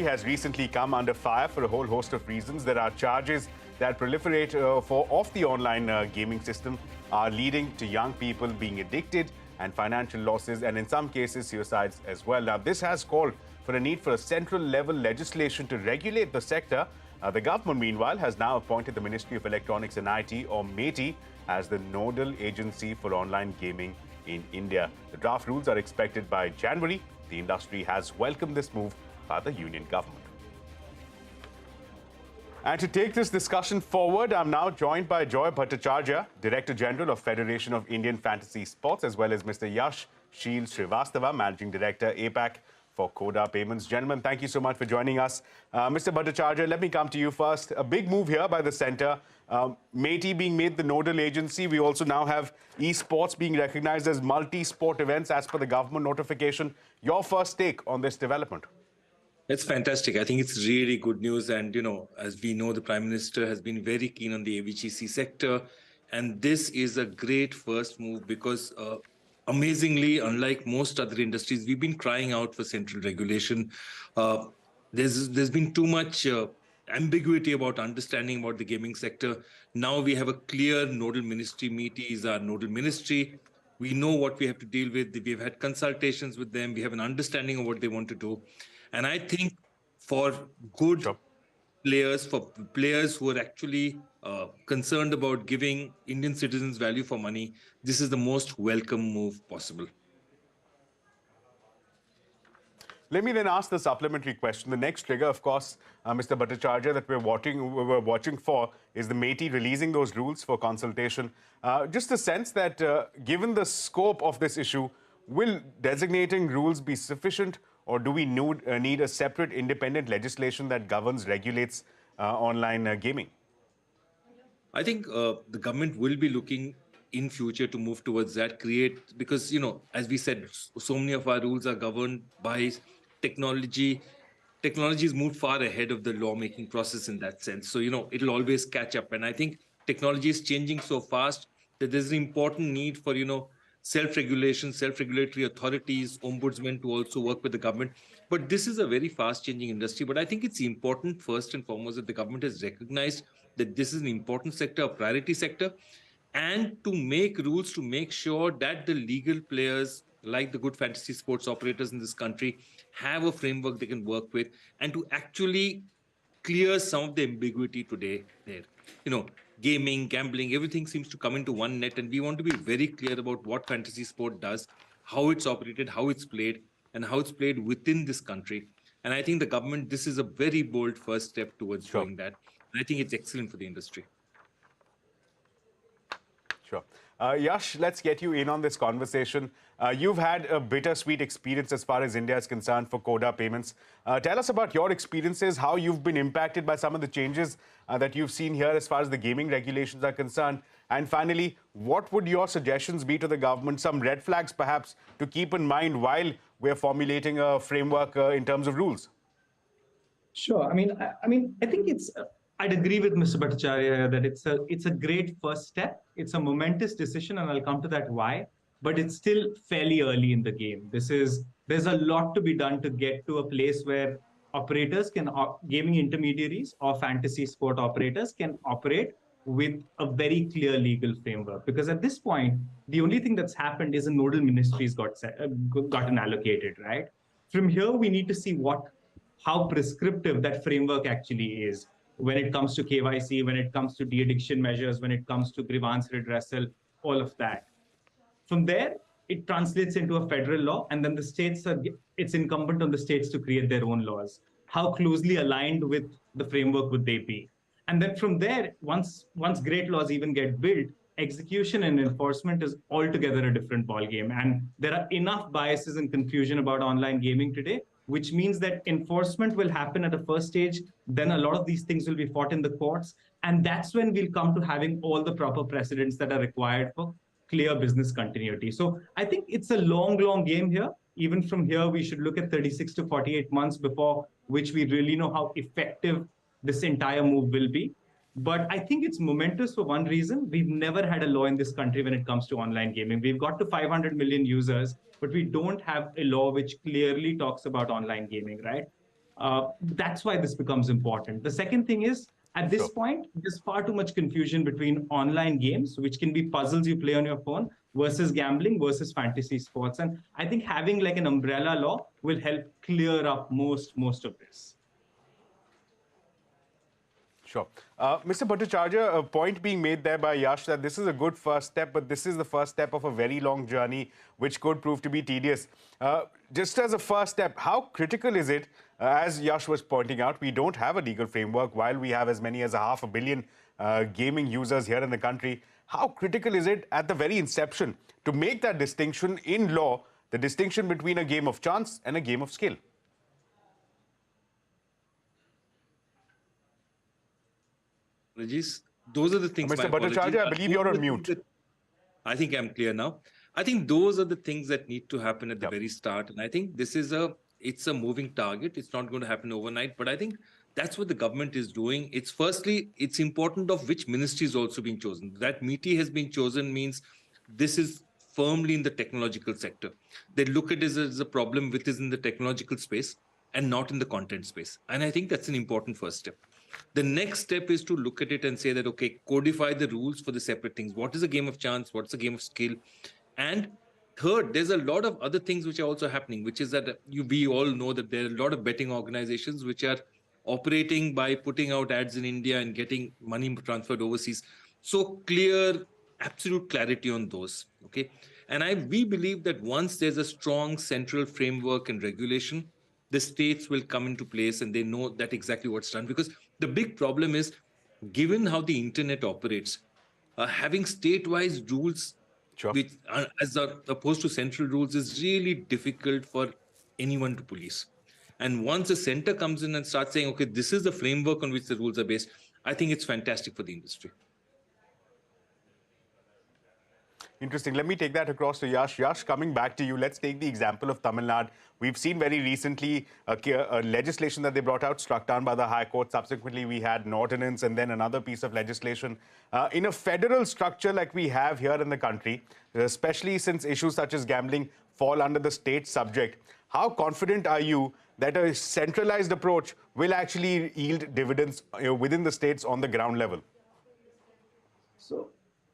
Has recently come under fire for a whole host of reasons. There are charges that proliferate of the online gaming system are leading to young people being addicted and financial losses, and in some cases suicides as well. Now, this has called for a need for a central level legislation to regulate the sector. The government, meanwhile, has now appointed the Ministry of Electronics and IT, or MeitY, as the nodal agency for online gaming in India. The draft rules are expected by January. The industry has welcomed this move by the union government. And to take this discussion forward, I'm now joined by Bhattacharjya, Director General of Federation of Indian Fantasy Sports, as well as Mr. Sheel Srivastava, Managing Director, APAC for Coda Payments. Gentlemen, thank you so much for joining us. Mr. Bhattacharjya, let me come to you first. A big move here by the centre. MeitY being made the nodal agency. We also now have esports being recognized as multi-sport events as per the government notification. Your first take on this development? It's fantastic. I think it's really good news. And, as we know, the Prime Minister has been very keen on the AVGC sector. And this is a great first move because, amazingly, unlike most other industries, we've been crying out for central regulation. There's been too much ambiguity about understanding about the gaming sector. Now we have a clear nodal ministry. MeitY is our nodal ministry. We know what we have to deal with. We've had consultations with them. We have an understanding of what they want to do. And I think for good players, for players who are actually concerned about giving Indian citizens value for money, this is the most welcome move possible. Let me then ask the supplementary question. The next trigger, of course, Mr. Bhattacharjya, that we're watching for is the MeitY releasing those rules for consultation. Just a sense that given the scope of this issue, will designating rules be sufficient, or do we need a separate independent legislation that regulates online gaming? I think the government will be looking in future to move towards that, because, as we said, so many of our rules are governed by technology. Technology has moved far ahead of the lawmaking process in that sense. So, it'll always catch up. And I think technology is changing so fast that there's an important need for, self-regulation, self-regulatory authorities, ombudsmen to also work with the government. But this is a very fast-changing industry. But I think it's important, first and foremost, that the government has recognized that this is an important sector, a priority sector, and to make rules to make sure that the legal players, like the good fantasy sports operators in this country, have a framework they can work with, and to actually clear some of the ambiguity today there. Gaming, gambling, everything seems to come into one net, and we want to be very clear about what fantasy sport does, how it's operated, how it's played, and how it's played within this country. And I think the government, this is a very bold first step towards doing that. And I think it's excellent for the industry. Sure. Yash, let's get you in on this conversation. You've had a bittersweet experience as far as India is concerned for Coda Payments. Tell us about your experiences, how you've been impacted by some of the changes that you've seen here as far as the gaming regulations are concerned. And finally, what would your suggestions be to the government, some red flags perhaps to keep in mind while we're formulating a framework in terms of rules? Sure. I think it's... I'd agree with Mr. Bhattacharya that it's a great first step. It's a momentous decision, and I'll come to that why. But it's still fairly early in the game. There's a lot to be done to get to a place where operators gaming intermediaries or fantasy sport operators can operate with a very clear legal framework. Because at this point, the only thing that's happened is a nodal ministry's gotten allocated, right? From here, we need to see how prescriptive that framework actually is. When it comes to KYC, when it comes to de-addiction measures, when it comes to grievance redressal, all of that. From there, it translates into a federal law, and then it's incumbent on the states to create their own laws. How closely aligned with the framework would they be? And then from there, once great laws even get built, execution and enforcement is altogether a different ballgame. And there are enough biases and confusion about online gaming today, which means that enforcement will happen at a first stage. Then a lot of these things will be fought in the courts. And that's when we'll come to having all the proper precedents that are required for clear business continuity. So I think it's a long game here. Even from here, we should look at 36 to 48 months before which we really know how effective this entire move will be. But I think it's momentous for one reason. We've never had a law in this country when it comes to online gaming. We've got to 500 million users, but we don't have a law which clearly talks about online gaming, right? That's why this becomes important. The second thing is, at this point, there's far too much confusion between online games, which can be puzzles you play on your phone, versus gambling versus fantasy sports. And I think having like an umbrella law will help clear up most of this. Sure. Mr. Bhattacharjya, a point being made there by Yash that this is a good first step, but this is the first step of a very long journey, which could prove to be tedious. Just as a first step, how critical is it, as Yash was pointing out, we don't have a legal framework while we have as many as 500 million gaming users here in the country. How critical is it at the very inception to make that distinction in law, the distinction between a game of chance and a game of skill? Regis, those are the things. Mr. Bhattacharjya, I believe you're on mute. I think I'm clear now. I think those are the things that need to happen at the very start. And I think this is it's a moving target. It's not going to happen overnight. But I think that's what the government is doing. It's firstly, it's important of which ministry is also being chosen. That MeitY has been chosen means this is firmly in the technological sector. They look at it as a problem which is in the technological space and not in the content space. And I think that's an important first step. The next step is to look at it and say that, okay, codify the rules for the separate things. What is a game of chance? What's a game of skill? And third, there's a lot of other things which are also happening, which is that we all know that there are a lot of betting organizations which are operating by putting out ads in India and getting money transferred overseas. So clear, absolute clarity on those. Okay. And we believe that once there's a strong central framework and regulation, the states will come into place and they know that exactly what's done. Because the big problem is, given how the internet operates, having state-wise rules, which, as opposed to central rules, is really difficult for anyone to police. And once the center comes in and starts saying, okay, this is the framework on which the rules are based, I think it's fantastic for the industry. Interesting. Let me take that across to Yash. Yash, coming back to you, let's take the example of Tamil Nadu. We've seen very recently a legislation that they brought out, struck down by the High Court. Subsequently, we had an ordinance and then another piece of legislation. In a federal structure like we have here in the country, especially since issues such as gambling fall under the state subject, how confident are you that a centralized approach will actually yield dividends within the states on the ground level? So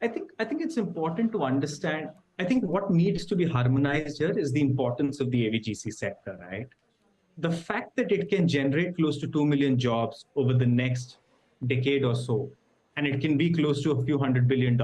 I think it's important to understand. I think what needs to be harmonized here is the importance of the AVGC sector, right? The fact that it can generate close to 2 million jobs over the next decade or so, and it can be close to a few $100 billion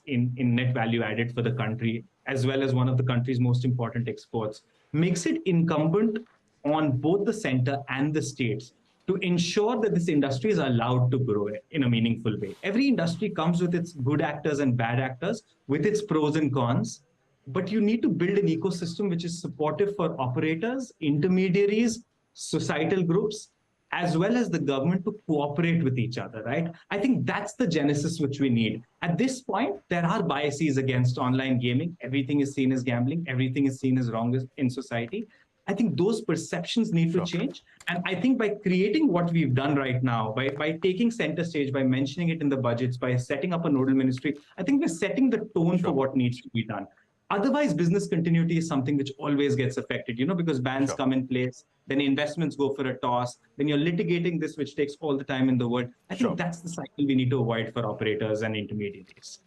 in net value added for the country, as well as one of the country's most important exports, makes it incumbent on both the center and the states to ensure that this industry is allowed to grow in a meaningful way. Every industry comes with its good actors and bad actors, with its pros and cons, but you need to build an ecosystem which is supportive for operators, intermediaries, societal groups, as well as the government to cooperate with each other, right? I think that's the genesis which we need. At this point, there are biases against online gaming. Everything is seen as gambling. Everything is seen as wrong in society. I think those perceptions need to change. And I think by creating what we've done right now, by taking center stage, by mentioning it in the budgets, by setting up a nodal ministry, I think we're setting the tone for what needs to be done. Otherwise, business continuity is something which always gets affected, because bans come in place, then investments go for a toss, then you're litigating this, which takes all the time in the world. I think that's the cycle we need to avoid for operators and intermediaries.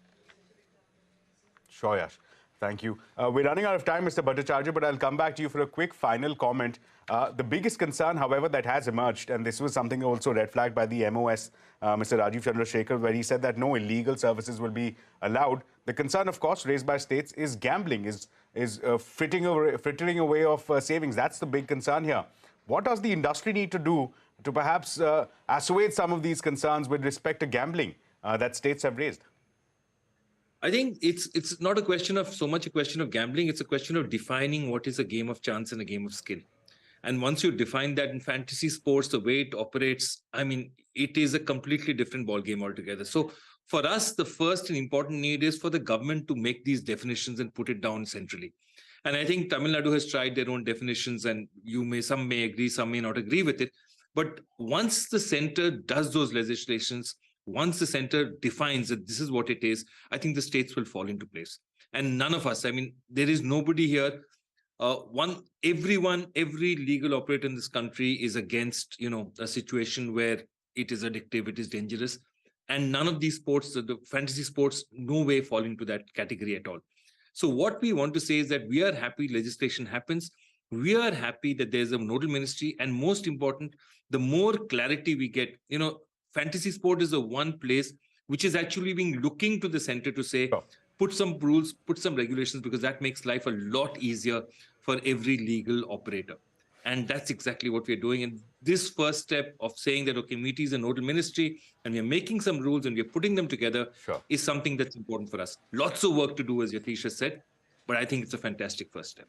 Sure, Yash. Thank you. We're running out of time, Mr. Bhattacharjya, but I'll come back to you for a quick final comment. The biggest concern, however, that has emerged, and this was something also red flagged by the MOS, Mr. Rajiv Chandrasekhar, where he said that no illegal services will be allowed. The concern, of course, raised by states is gambling, is frittering away of savings. That's the big concern here. What does the industry need to do to perhaps assuage some of these concerns with respect to gambling that states have raised? I think it's not a question of so much a question of gambling. It's a question of defining what is a game of chance and a game of skill. And once you define that in fantasy sports, the way it operates, I mean, it is a completely different ballgame altogether. So for us, the first and important need is for the government to make these definitions and put it down centrally. And I think Tamil Nadu has tried their own definitions, and some may agree, some may not agree with it. But once the center does those legislations, once the center defines that this is what it is, I think the states will fall into place. And none of us, I mean, there is nobody here every legal operator in this country is against, a situation where it is addictive, it is dangerous. And none of these sports, the fantasy sports, no way fall into that category at all. So what we want to say is that we are happy legislation happens. We are happy that there's a nodal ministry. And most important, the more clarity we get, fantasy sport is the one place which is actually being looking to the center to say, put some rules, put some regulations, because that makes life a lot easier for every legal operator. And that's exactly what we're doing. And this first step of saying that, okay, MeitY is a nodal ministry and we're making some rules and we're putting them together is something that's important for us. Lots of work to do, as Yatish has said, but I think it's a fantastic first step.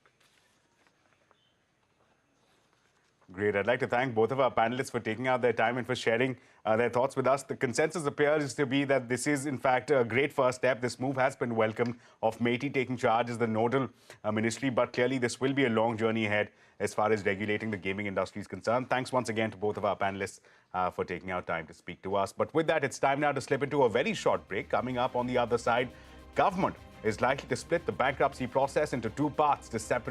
Great. I'd like to thank both of our panelists for taking out their time and for sharing their thoughts with us. The consensus appears to be that this is, in fact, a great first step. This move has been welcomed of MeitY taking charge as the nodal ministry, but clearly this will be a long journey ahead as far as regulating the gaming industry is concerned. Thanks once again to both of our panelists for taking out time to speak to us. But with that, it's time now to slip into a very short break. Coming up on the other side, government is likely to split the bankruptcy process into two parts to separate